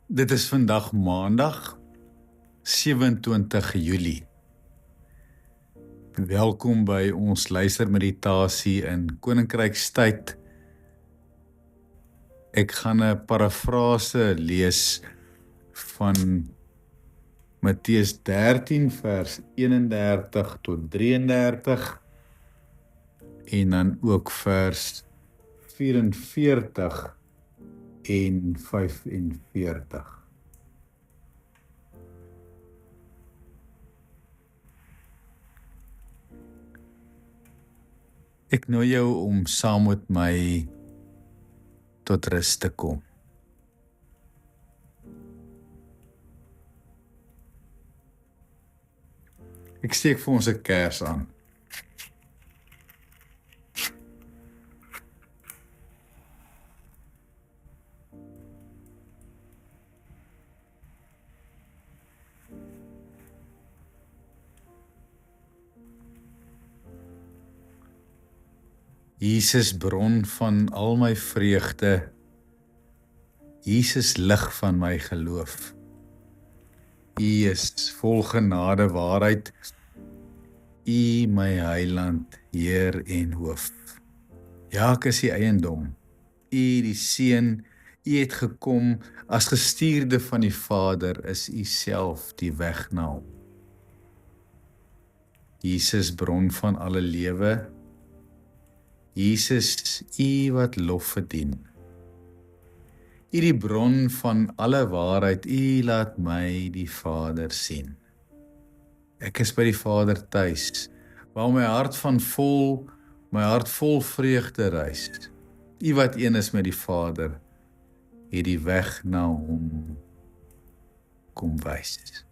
Dit is vandag Maandag, 27 Julie. Welkom by ons luistermeditasie in Koninkrykstyd. Ek gaan 'n parafrase lees van Matteus 13 vers 31 tot 33 en dan ook vers 44 en 45. Ek nooi jou om saam met my tot rus te kom. Ek steek vir ons 'n kers aan. Jesus, bron van al my vreugde, Jesus, lig van my geloof. U is vol genade, waarheid, U my heiland, Heer en hoof. Ja, ek is die eiendom, U die Seun, U het gekom as gestuurde van die Vader, is U self die weg na hom. Jesus, bron van alle lewe, Jesus, U wat lof verdien. U die bron van alle waarheid, U laat my die Vader sien. Ek is by die Vader tuis, waar my hart vol vreugde reis. U wat een is met die Vader, het die weg na hom kom wys.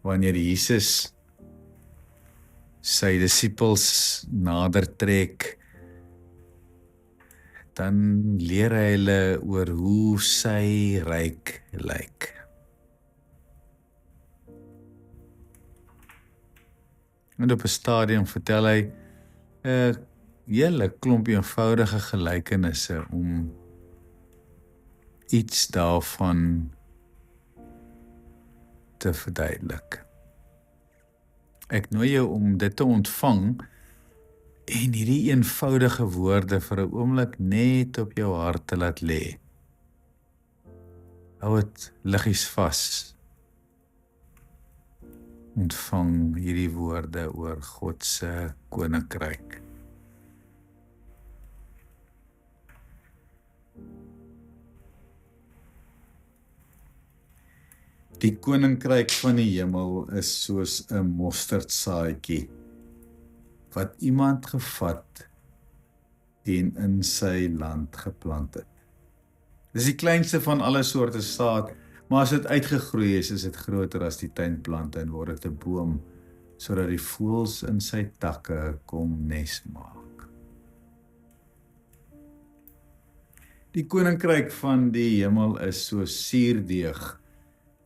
Wanneer Jesus sy disippels nader trek, dan leer hy hulle oor hoe sy ryk lyk. En op 'n stadium vertel hy 'n hele klomp eenvoudige gelykenisse om iets daarvan te verduidelik. Ek nooi jou om dit te ontvang en hierdie eenvoudige woorde vir 'n oomblik net op jou hart te laat lê. Hou dit liggies vas. Ontvang hierdie woorde oor God se koninkryk. Die koninkryk van die hemel is soos 'n mosterdsaadjie wat iemand gevat en in sy land geplant het. Dis die kleinste van alle soorte saad, maar as dit uitgegroei is dit groter as die tuinplante en word dit 'n boom, sodat die voëls in sy takke kom nes maak. Die koninkryk van die hemel is soos suurdeeg,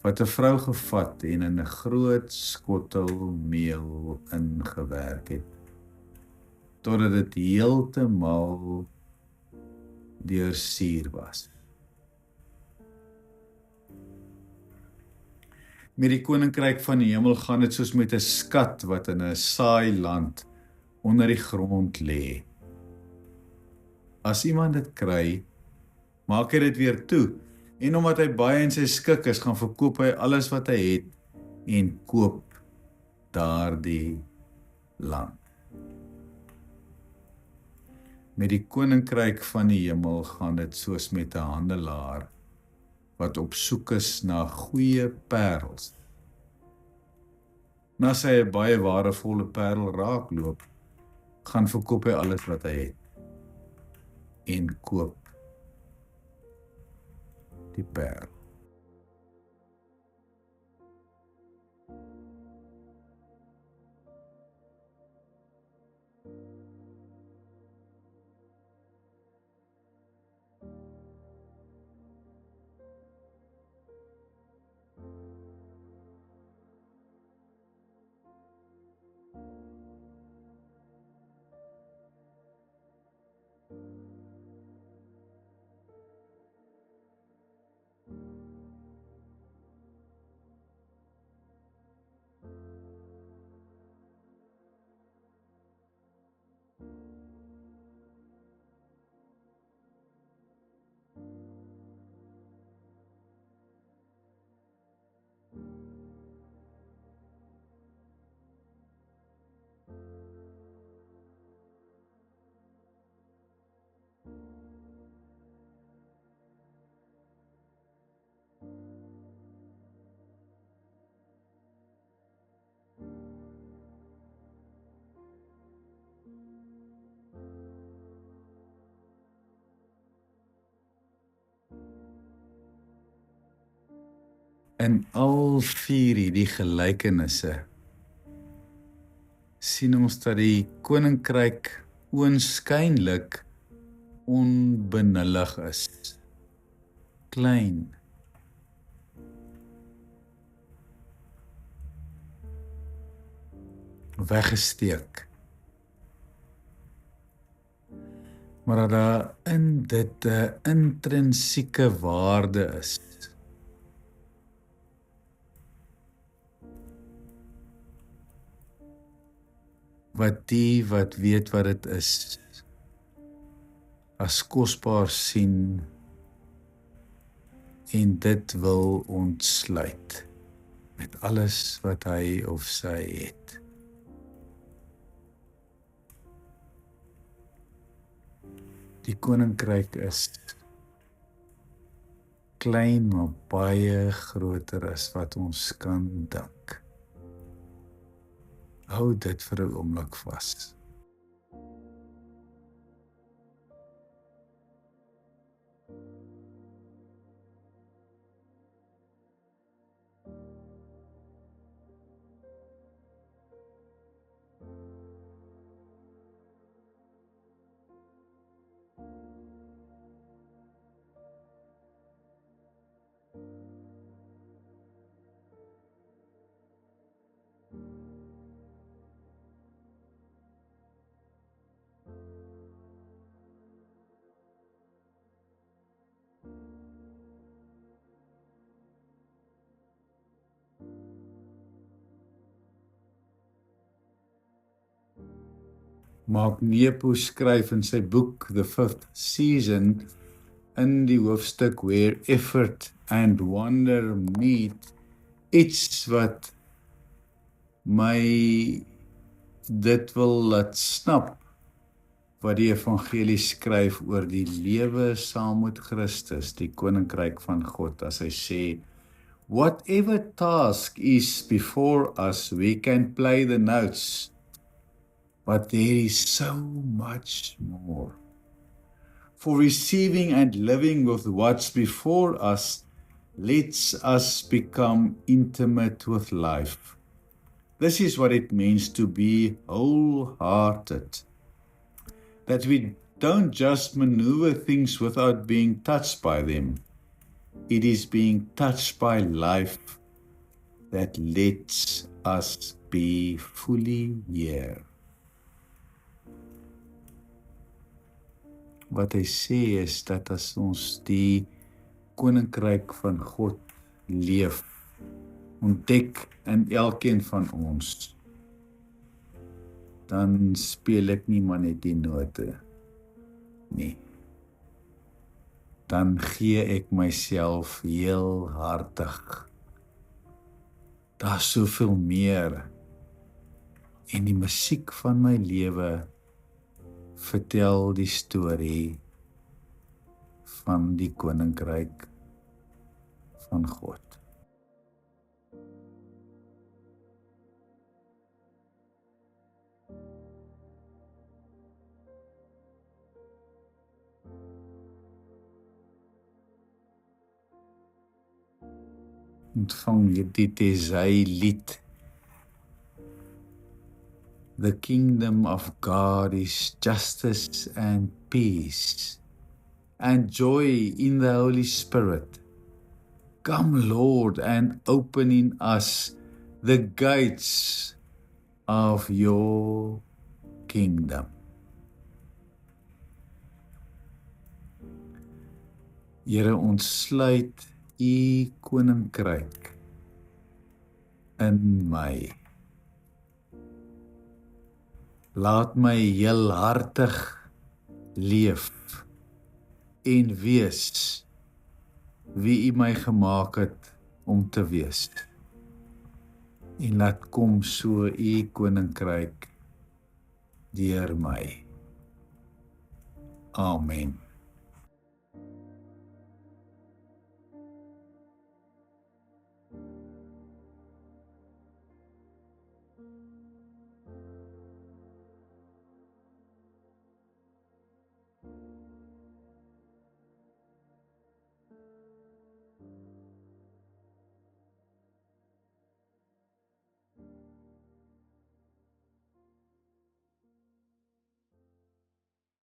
wat 'n vrou gevat en in 'n groot skottel meel ingewerk het, totdat dit heeltemal deursuur was. Met die koninkryk van die hemel gaan dit soos met 'n skat wat in 'n saailand onder die grond lê. As iemand dit kry, maak hy dit weer toe, en omdat hy baie in sy skik is, gaan verkoop hy alles wat hy het en koop daardie land. Met die koninkryk van die hemel gaan dit soos met 'n handelaar wat op soek is na goeie parels. En as hy 'n baie waardevolle parel raakloop, gaan verkoop hy alles wat hy het en koop die parel. In al vier hierdie gelykenisse sien ons dat die koninkryk oënskynlik onbenullig is, klein, weggesteek, maar dat daar in dit 'n intrinsieke waarde is, wat die wat weet wat dit is, as kosbaar sien en dit wil ontsluit met alles wat hy of sy het. Die koninkryk is klein, maar baie groter as wat ons kan dink. Hou dit vir 'n oomblik vas. Mark Nepo skryf in sy boek The Fifth Season in die hoofstuk Where Effort and Wonder Meet, iets wat my dit wil laat snap wat die evangelie skryf oor die lewe saam met Christus, die koninkryk van God, as hy sê, whatever task is before us, we can play the notes, but there is so much more. For receiving and living with what's before us lets us become intimate with life. This is what it means to be wholehearted. That we don't just maneuver things without being touched by them. It is being touched by life that lets us be fully here. Wat hy sê is dat as ons die koninkryk van God leef, ontdek in elkeen van ons, dan speel ek nie maar net die note nie. Dan gee ek myself heel hartig. Daar's soveel meer. En die musiek van my lewe vertel die storie van die koninkryk van God. Ontvang hierdie Tesei lied. The kingdom of God is justice and peace, and joy in the Holy Spirit. Come, Lord, and open in us the gates of your kingdom. Here, ontsluit u koninkryk in my. Laat my heelhartig leef en wees wie u my gemaak het om te wees. En laat kom so u koninkryk deur my. Amen.